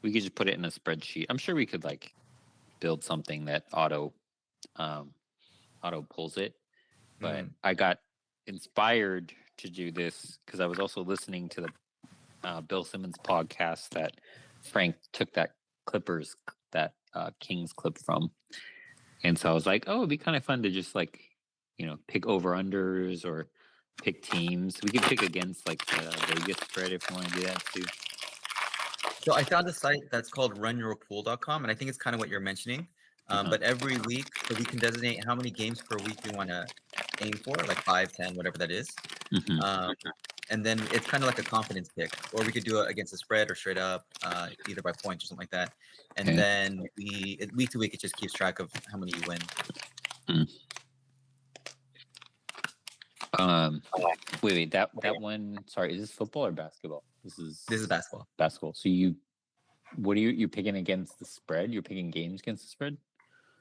We could just put it in a spreadsheet. I'm sure we could like build something that auto pulls it. But I got inspired to do this because I was also listening to the Bill Simmons podcast that Frank took that Kings clip from, and so I was like, oh, it'd be kind of fun to just like pick over unders or pick teams. We could pick against like the Vegas spread if you want to do that too. So I found a site that's called runyourpool.com, and I think it's kind of what you're mentioning. But every week, so we can designate how many games per week we want to aim for, like 5, 10, whatever that is. And then it's kind of like a confidence pick, or we could do it against the spread or straight up, either by points or something like that. And then week to week, it just keeps track of how many you win. Wait, that one. Sorry, is this football or basketball? This is basketball. Basketball. So what are you're picking against the spread? You're picking games against the spread?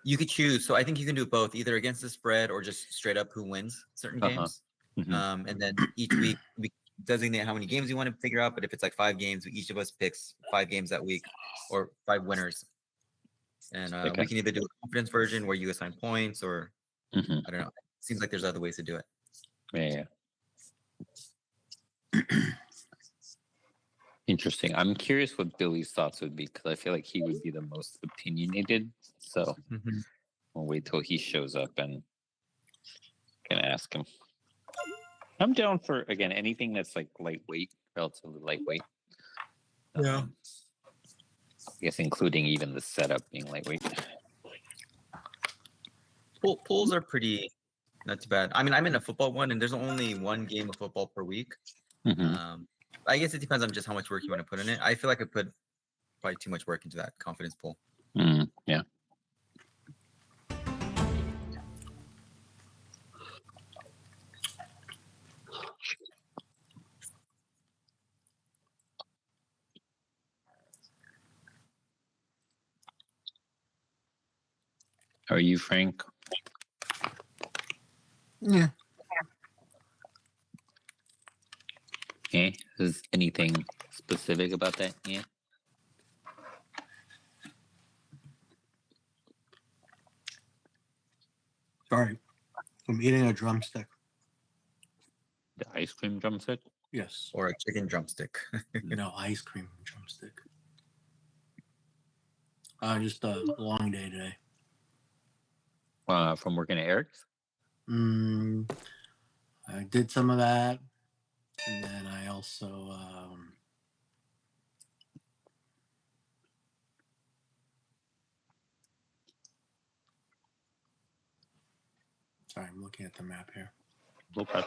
You could choose. So I think you can do both, either against the spread or just straight up who wins certain games. And then each week we designate how many games you want to figure out. But if it's like 5 games, each of us picks 5 games that week or 5 winners. And we can either do a confidence version where you assign points or I don't know. It seems like there's other ways to do it. Yeah. Interesting. I'm curious what Billy's thoughts would be because I feel like he would be the most opinionated. So we'll wait till he shows up and can ask him. I'm down for again anything that's like lightweight, relatively lightweight. Yeah. I guess including even the setup being lightweight. Pools are pretty not too bad. I mean, I'm in a football one, and there's only 1 game of football per week. I guess it depends on just how much work you want to put in it. I feel like I put probably too much work into that confidence pool. Yeah. Are you Frank? Yeah. Yeah. Is anything specific about that? Yeah. Sorry, I'm eating a drumstick. The ice cream drumstick? Yes. Or a chicken drumstick. No, ice cream drumstick. Just a long day today. From working at Eric's? I did some of that, and then I also sorry, I'm looking at the map here. Okay.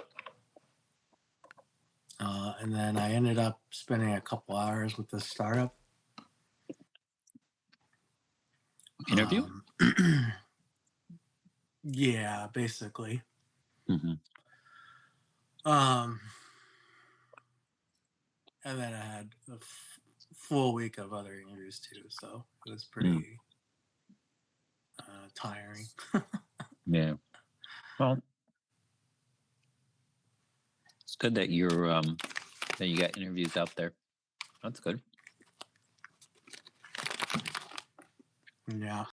And then I ended up spending a couple hours with the startup. Interview? Yeah, basically. And then I had a full week of other interviews too, so it was pretty tiring. Yeah. Well, it's good that you're that you got interviews out there. That's good. Yeah.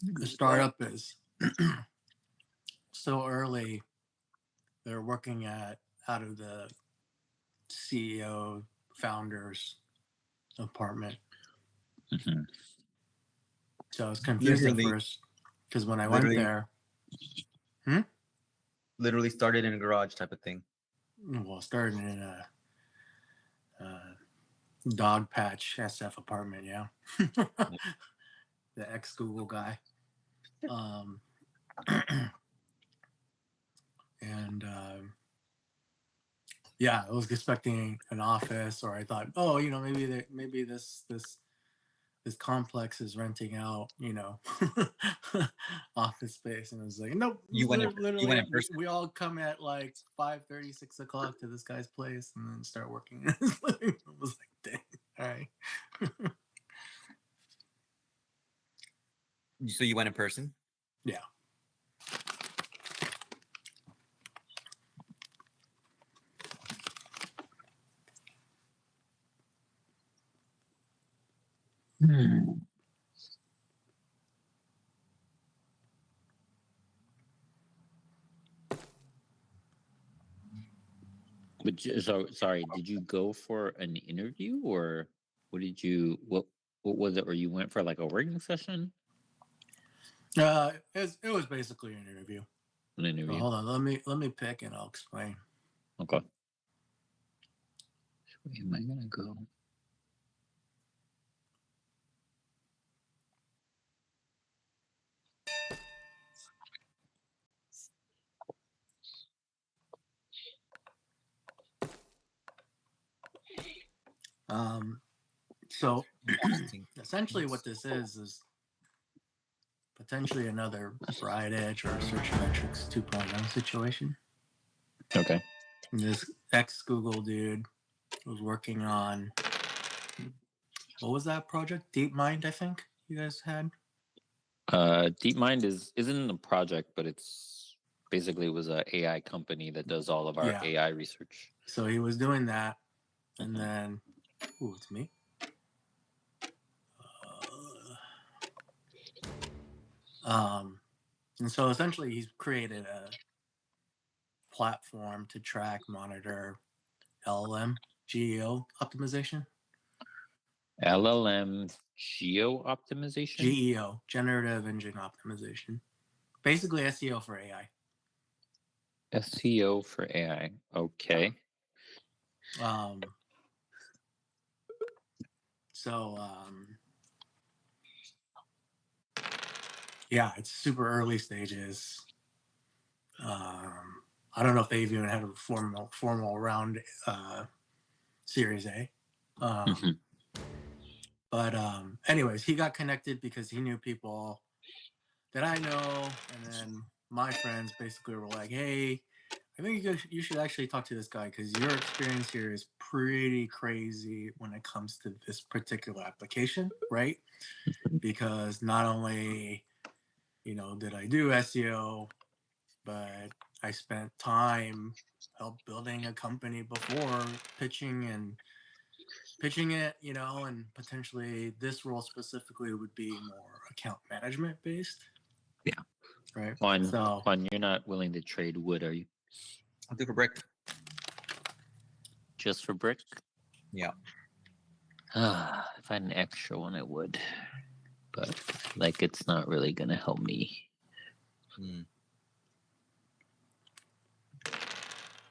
The startup is so early. They're working out of the CEO founder's apartment. So I was confused at first because when I went there, literally started in a garage type of thing. Well, started in a dog patch SF apartment, yeah. The ex-Google guy. And yeah, I was expecting an office, or I thought, oh, maybe this complex is renting out, office space, and I was like, nope. You went in person. We all come at like 5:30, 6 o'clock to this guy's place, and then start working. I was like, dang, all right. So you went in person? Yeah. Hmm. So sorry, did you go for an interview or what was it? Or you went for like a working session? It was basically an interview. An So interview. hold on, let me pick and I'll explain. Okay. Where am I gonna go? So Interesting. essentially what this is potentially another Bright Edge or Search Metrics 2.0 situation. Okay. And this ex Google dude was working on, what was that project? DeepMind, I think you guys had. DeepMind isn't a project, but it's basically was a AI company that does all of our Yeah. AI research. So he was doing that, and then, ooh, it's me. And so essentially he's created a platform to track, monitor LLM GEO optimization. LLM geo optimization. GEO, generative engine optimization. Basically SEO for AI. SEO for AI. Okay. So yeah, it's super early stages. I don't know if they've even had a formal round Series A. But anyways, he got connected because he knew people that I know, and then my friends basically were like, "Hey, I think you should actually talk to this guy because your experience here is pretty crazy when it comes to this particular application, right? Because not only, did I do SEO, but I spent time help building a company before pitching it, and potentially this role specifically would be more account management based. Yeah. Right. Juan, you're not willing to trade wood, are you? I'll do for brick. Just for brick? Yeah. If I had an extra one, I would. But like, it's not really gonna help me.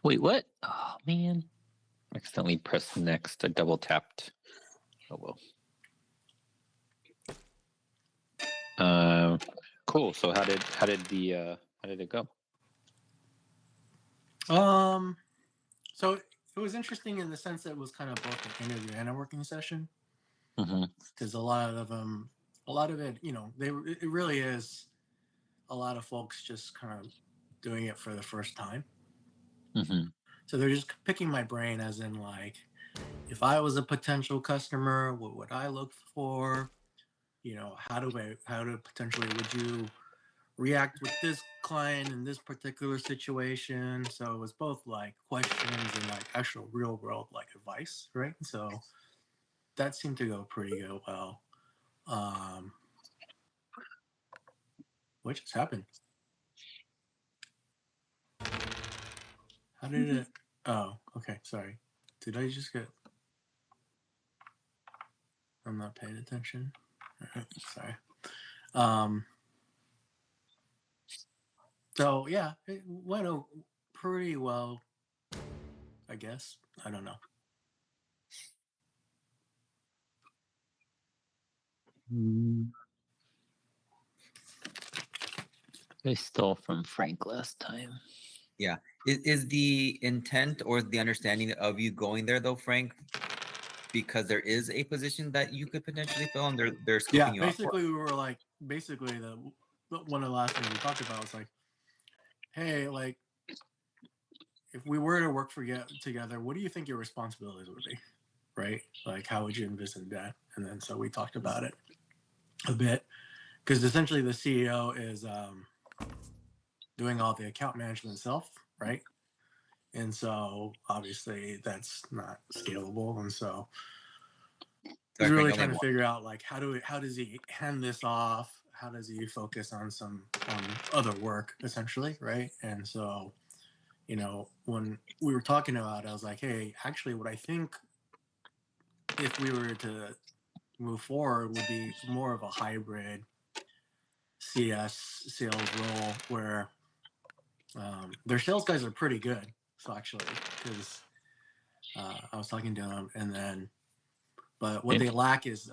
Wait, what? Oh man! Accidentally pressed next. I double tapped. Oh well. Cool. So how did it go? So it was interesting in the sense that it was kind of both an interview and a working session. Because a lot of it, it really is a lot of folks just kind of doing it for the first time. So they're just picking my brain, as in like, if I was a potential customer, what would I look for? How potentially would you react with this client in this particular situation? So it was both like questions and like actual real world like advice, right? So that seemed to go pretty good. Well, what just happened? How did it? Oh, okay. Sorry. Did I just get? I'm not paying attention. Sorry. So yeah, it went pretty well, I guess. I don't know. I stole from Frank last time. Yeah. Is the intent or the understanding of you going there though, Frank, because there is a position that you could potentially fill and they're scoping you out for? Basically we were like, one of the last things we talked about was like, hey, like, if we were to work together, what do you think your responsibilities would be? Right? Like, how would you envision that? And then so we talked about it a bit. because essentially the CEO is doing all the account management himself, right? And so obviously that's not scalable, and so he's really trying to figure out like how does he hand this off? How does he focus on other work essentially, right? And so, when we were talking about it, I was like, hey, actually, what I think if we were to move forward would be more of a hybrid CS sales role where their sales guys are pretty good. So actually, because I was talking to them, but what they lack is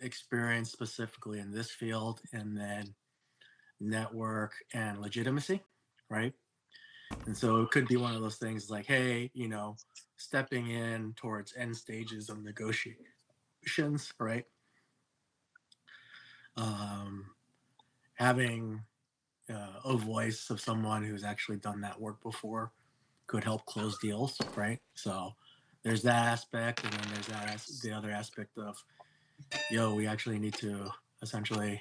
experience specifically in this field, and then network and legitimacy, right? And so it could be one of those things like, hey, stepping in towards end stages of negotiations, right? Having a voice of someone who's actually done that work before could help close deals, right? So there's that aspect, and then there's the other aspect of, we actually need to essentially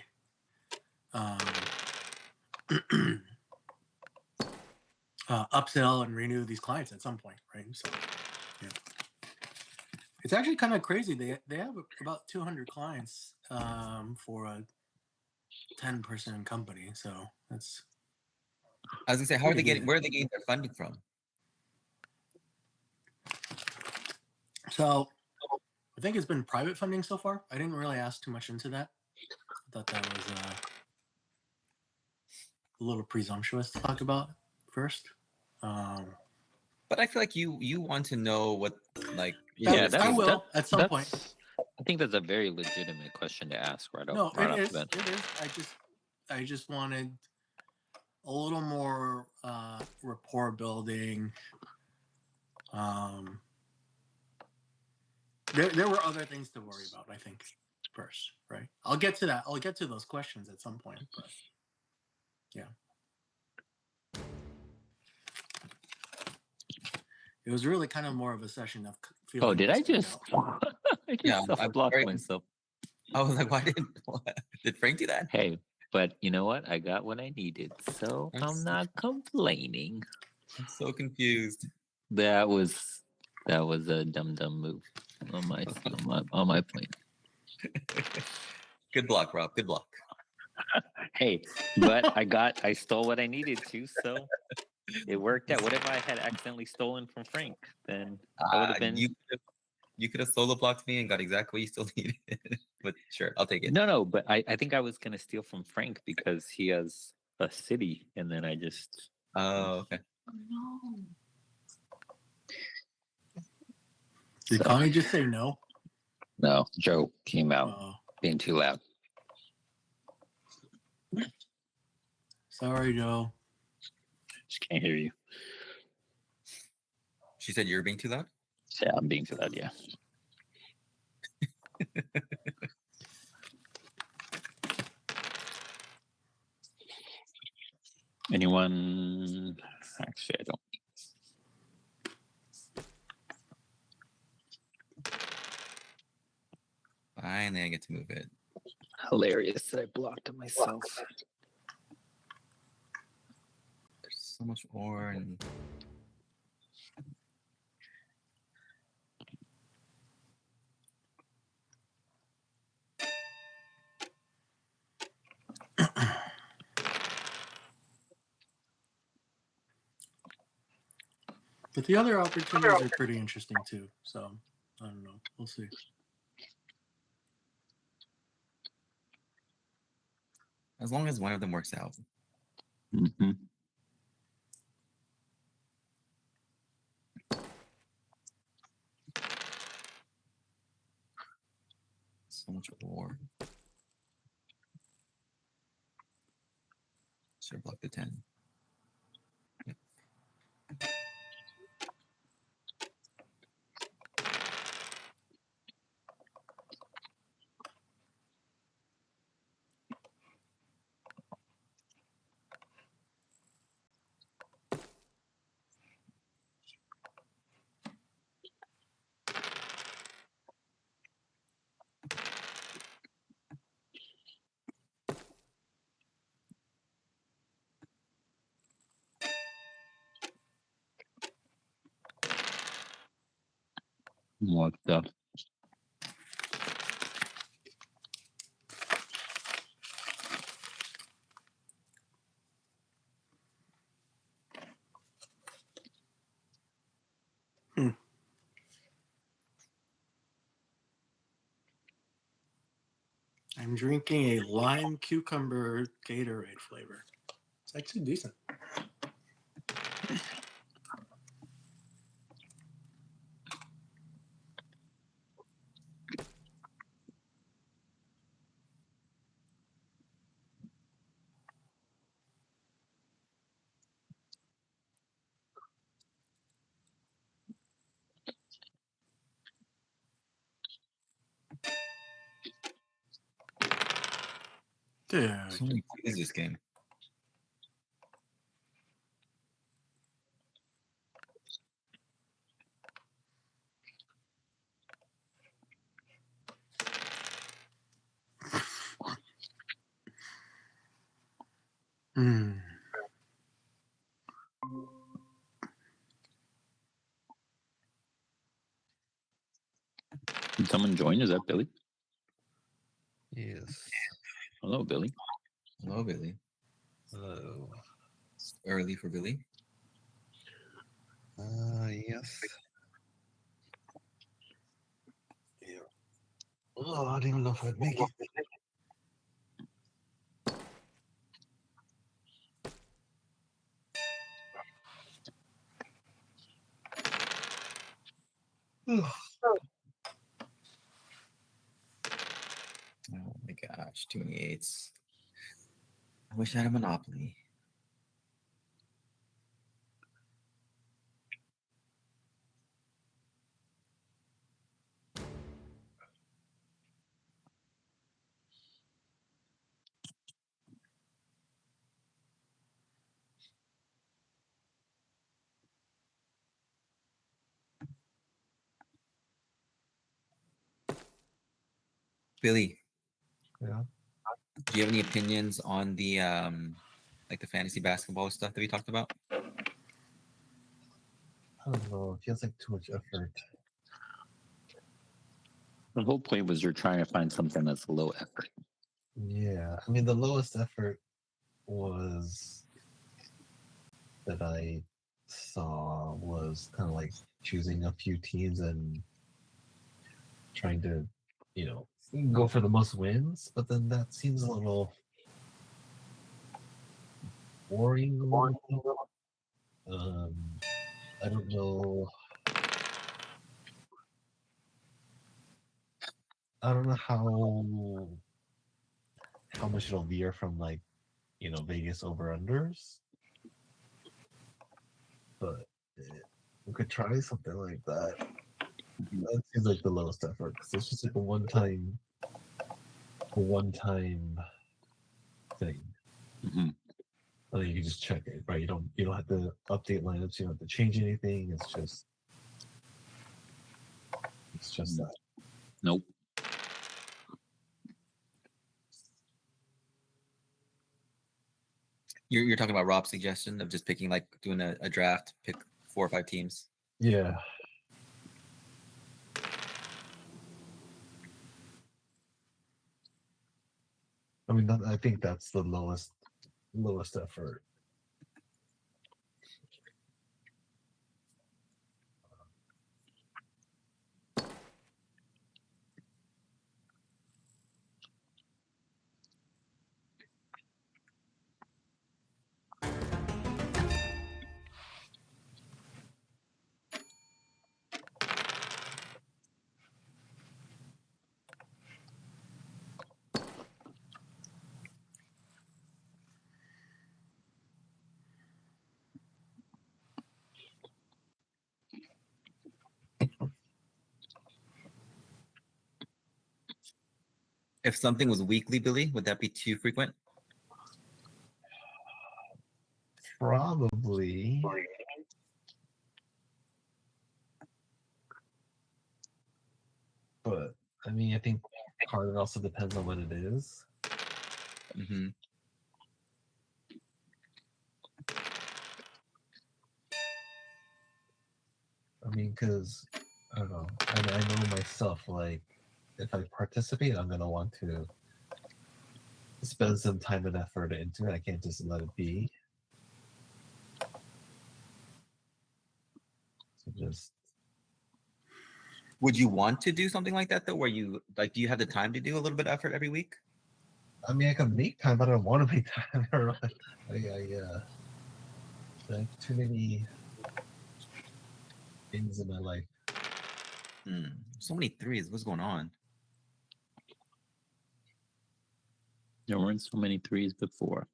upsell and renew these clients at some point, right? So yeah, it's actually kind of crazy. They have about 200 clients for a 10-person company, so that's. I was gonna say, where are they getting their funding from? So I think it's been private funding so far. I didn't really ask too much into that. I thought that was a little presumptuous to talk about first. But I feel like you want to know what, like, I will at some point. I think that's a very legitimate question to ask right No, right it off is. the bat. It is. I just wanted a little more rapport building. There were other things to worry about, I think, first, right? I'll get to that. I'll get to those questions at some point, but yeah. It was really kind of more of a session of feeling. Oh, did I just? I just self-blocked myself. I was like, why did Frank do that? Hey, but you know what? I got what I needed, so I'm not complaining. I'm so confused. That was a dumb move on my point. Good block, Rob. Good block. Hey, but I stole what I needed to, so it worked out. What if I had accidentally stolen from Frank? Then that would have been. You could have solo blocked me and got exactly what you still needed. But sure, I'll take it. No, but I think I was gonna steal from Frank because he has a city, and then I just. Oh, okay. No. Did Connie just say no? No, Joe came out being too loud. Sorry, Joe. Just can't hear you. She said you're being too loud? Yeah, I'm being too loud, yeah. Anyone? Actually, I don't. Finally, I get to move it. Hilarious that I blocked it myself. There's so much ore and. But the other opportunities are pretty interesting too. So I don't know. We'll see. As long as one of them works out. Mm-hmm. So much ore. Should have blocked the 10. Yep. What the? I'm drinking a lime cucumber Gatorade flavor. It's actually decent. Dude. How many is this game? Mm. Did someone join? Is that Billy? Yes. Hello, Billy. Hello, Billy. Hello. It's early for Billy. Yes. Yeah. Oh, I don't even know if I'd make it. Oh my gosh, too many eights. I wish I had a Monopoly. Billy, Yeah. do you have any opinions on the like the fantasy basketball stuff that we talked about? I don't know. It feels like too much effort. The whole point was you're trying to find something that's low effort. Yeah. I mean, the lowest effort was that I saw was kind of like choosing a few teams and trying to, go for the most wins. But then that seems a little boring. I don't know. I don't know how much it'll veer from like Vegas over unders, but we could try something like that. That seems like the lowest effort because it's just like a one-time thing. Mm-hmm. I think you can just check it, right? You don't have to update lineups. You don't have to change anything. It's just that. Nope. You're talking about Rob's suggestion of just picking like doing a draft, pick 4 or 5 teams. Yeah. I mean, I think that's the lowest effort. If something was weekly, Billy, would that be too frequent? Probably. But I mean, I think part of it also depends on what it is. Mm-hmm. I mean, because I don't know. I know myself. Like, if I participate, I'm gonna want to spend some time and effort into it. I can't just let it be. So just Would you want to do something like that though, where you like, do you have the time to do a little bit of effort every week? I mean, I can make time, but I don't want to make time. I, don't know. I have too many things in my life. So many threes. What's going on? There weren't so many threes before.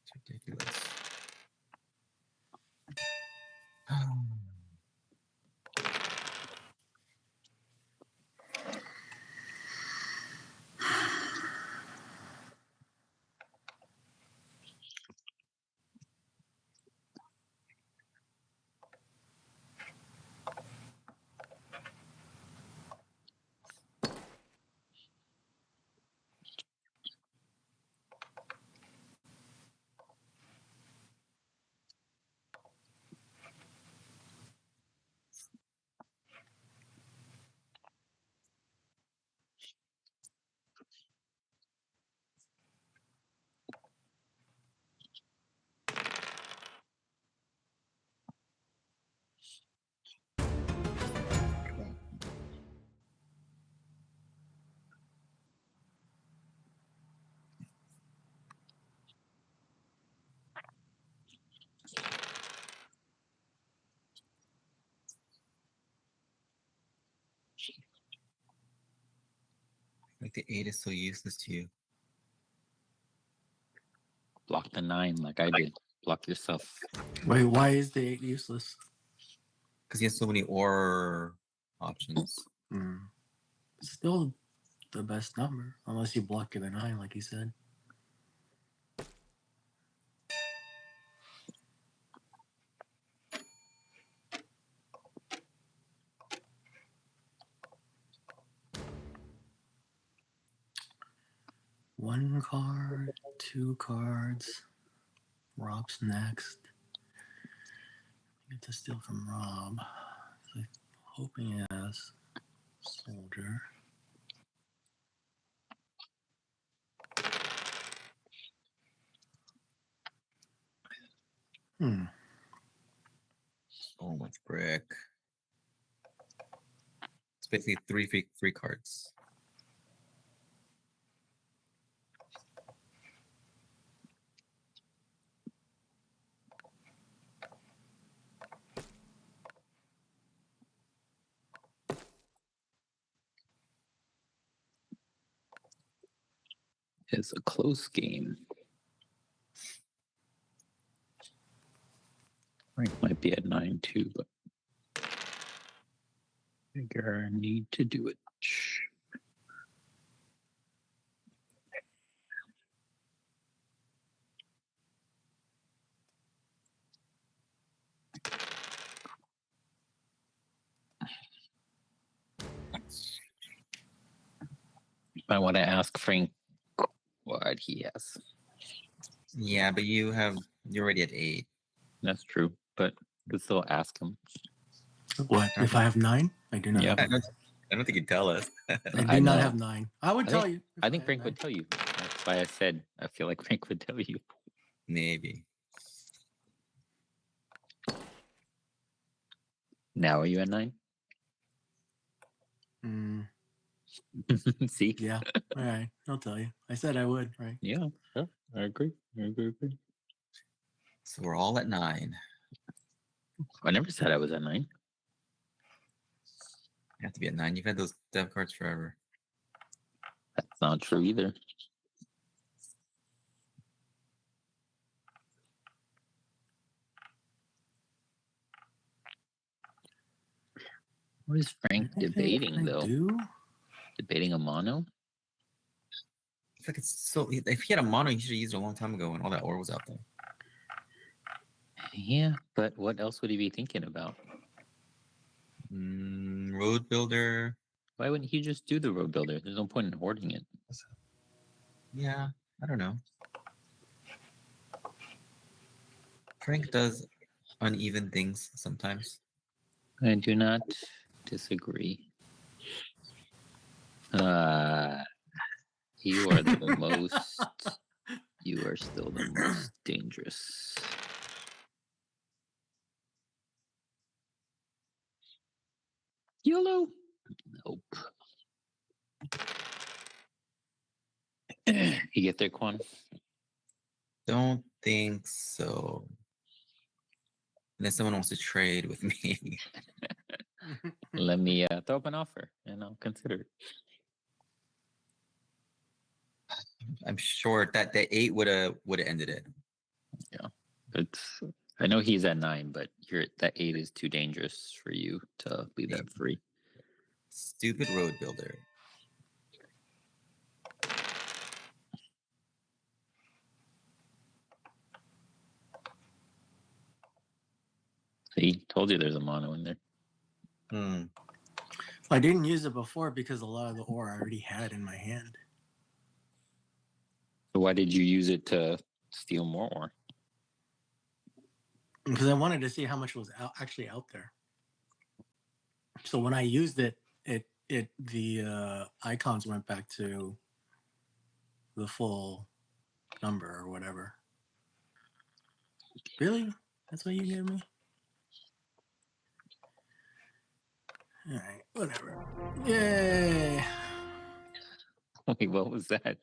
It's ridiculous. Like the 8 is so useless to you. Block the 9 like I did. Block yourself. Wait, why is the 8 useless? Because he has so many OR options. Still the best number, unless you block the 9, like you said. One card, 2 cards. Rob's next. Get to steal from Rob. So I'm hoping he has Soldier. So much brick. It's basically three free cards. It's a close game. Frank might be at 9 too, but figure I need to do it. I want to ask Frank what he has. Yeah, but you're already at 8. That's true, but could still ask him. What? If I have 9? I do not Yeah. have 9. I don't think you tell us. I I do not know. have 9. I would tell you. if I think had Frank 9. would tell you. That's why I said I feel like Frank would tell you. Maybe. Now are you at 9? See? Yeah. All right. I'll tell you. I said I would, right? Yeah, I agree. I agree. So we're all at 9. I never said I was at 9. You have to be at 9. You've had those dev cards forever. That's not true either. What is Frank debating I though? do? Debating a mono? I feel like it's so. If he had a mono, he should have used it a long time ago when all that ore was out there. Yeah, but what else would he be thinking about? Road builder. Why wouldn't he just do the road builder? There's no point in hoarding it. Yeah, I don't know. Frank does uneven things sometimes. I do not disagree. You are the most. You are still the most dangerous. YOLO. Nope. You get there, Quan? Don't think so. Unless someone wants to trade with me. Let me throw up an offer, and I'll consider it. I'm sure that the 8 would have ended it. Yeah, it's. I know he's at 9, but that 8 is too dangerous for you to leave that free. Stupid road builder. See, told you there's a mono in there. Hmm. I didn't use it before because a lot of the ore I already had in my hand. So why did you use it to steal more ore? Because I wanted to see how much was actually out there. So when I used it, the icons went back to the full number or whatever. Really? That's what you gave me? All right, whatever. Yay! Wait, what was that?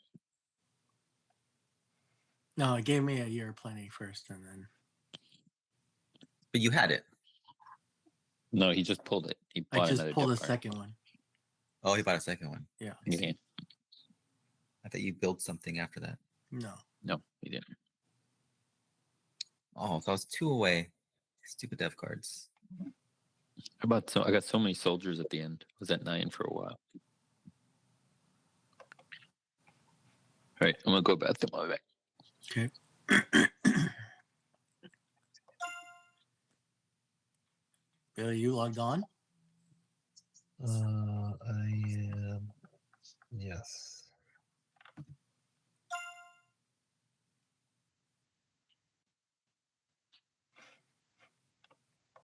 No, it gave me a year plenty first, and then But you had it. No, he just pulled it. He I bought just another pulled a depth card. second one. Oh, you bought a second one. Yeah. Yeah. I thought you built something after that. No. No, he didn't. Oh, so I was 2 away. Stupid dev cards. I got so many soldiers at the end. I was at 9 for a while. All right, I'm gonna go back to my back. Okay. Billy, you logged on? I am. Yes.